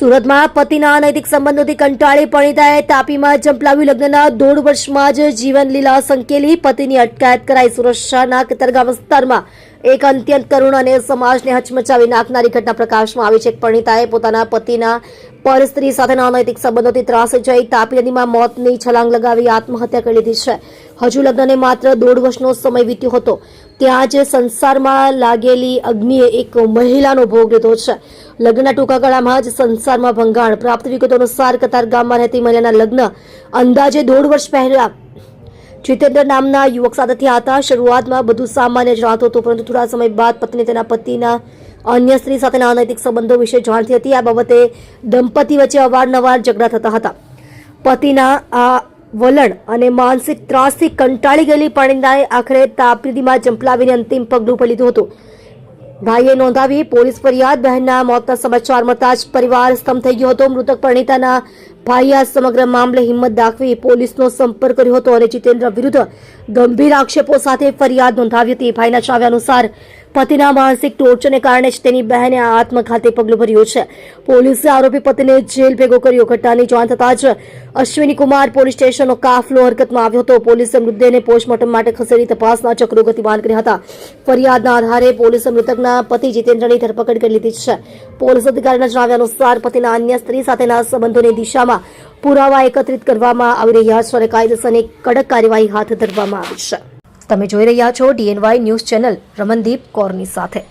સુરતમાં પતિના અનૈતિક સંબંધોથી કંટાળી પરિણીતાએ તાપીમાં ઝંપલાવ્યું. લગ્નના 1.5 વર્ષમાં જ જીવન લીલા સંકેલી પતિની અટકાયત કરાઈ. સુરત શહેરના કતરગામ વિસ્તારમાં એક અત્યંત કરુણ અને સમાજને હચમચાવી નાખનારી ઘટના પ્રકાશમાં આવી છે. એક પરિણીતાએ પોતાના પતિના પરસ્ત્રી સાથેના અનૈતિક સંબંધોથી ત્રાસી જઈ તાપી નદીમાં મોતની છલાંગ લગાવી આત્મહત્યા કરી લીધી છે. હજુ લગ્નને માત્ર 1.5 વર્ષનો સમય વીત્યો હતો ત્યાં જ સંસારમાં લાગેલી અગ્નિએ એક મહિલાનો ભોગ લીધો છે. લગ્નના ટૂંકા ગાળામાં જ સંસારમાં ભંગાણ. પ્રાપ્ત વિગતો અનુસાર કતારગામમાં રહેતી મહિલાના લગ્ન અંદાજે 1.5 વર્ષ પહેલા જીતેન્દ્ર નામના યુવક સાથે થયા હતા. શરૂઆતમાં બધું સામાન્ય જણાતું હતું, પરંતુ થોડા સમય બાદ પત્ની તેના પતિના અન્ય સ્ત્રી સાથેના અનૈતિક સંબંધો વિશે જાણતી હતી. આ બાબતે દંપતી વચ્ચે અવારનવાર ઝઘડા થતા હતા. પતિના આ વલણ અને માનસિક ત્રાસથી કંટાળી ગયેલી પરિણીતાએ આખરે તાપીમાં ઝંપલાવીને અંતિમ પગલું ભરી લીધું હતું. ભાઈએ નોંધાવી પોલીસ ફરિયાદ. બહેનના મોતના સમાચાર મળતા જ પરિવાર સ્તંભ થઈ ગયો હતો. મૃતક પરિણીતાના ભાઈએ આ સમગ્ર મામલે હિંમત દાખવી પોલીસનો સંપર્ક કર્યો હતો અને જીતેન્દ્ર વિરુદ્ધ ગંભીર આક્ષેપો સાથે ફરિયાદ નોંધાવી હતી. ભાઈના જણાવ્યા અનુસાર પતિના માનસિક ટોર્ચરને કારણે જ તેની બહેને આ આત્મઘાતી પગલું ભર્યું છે. પોલીસે આરોપી પતિને જેલ ભેગો કર્યો. ઘટનાની જાણ થતાં જ અશ્વિની કુમાર પોલીસ સ્ટેશનનો કાફલો હરકતમાં આવ્યો હતો. પોલીસે મૃતદેહને પોસ્ટમોર્ટમ માટે ખસેડી તપાસના ચક્રો ગતિમાન કર્યા હતા. ફરિયાદના આધારે પોલીસે મૃતકના પતિ જીતેન્દ્રની ધરપકડ કરી લીધી છે. પોલીસ અધિકારીના જણાવ્યા અનુસાર પતિના અન્ય સ્ત્રી સાથેના સંબંધોની દિશામાં પુરાવા એકત્રિત કરવામાં આવી રહ્યા છે અને કાયદેસરની કડક કાર્યવાહી હાથ ધરવામાં આવી છે. તમે જોઈ રહ્યા છો DNY ન્યૂઝ ચેનલ રમનદીપ કૌરની સાથે.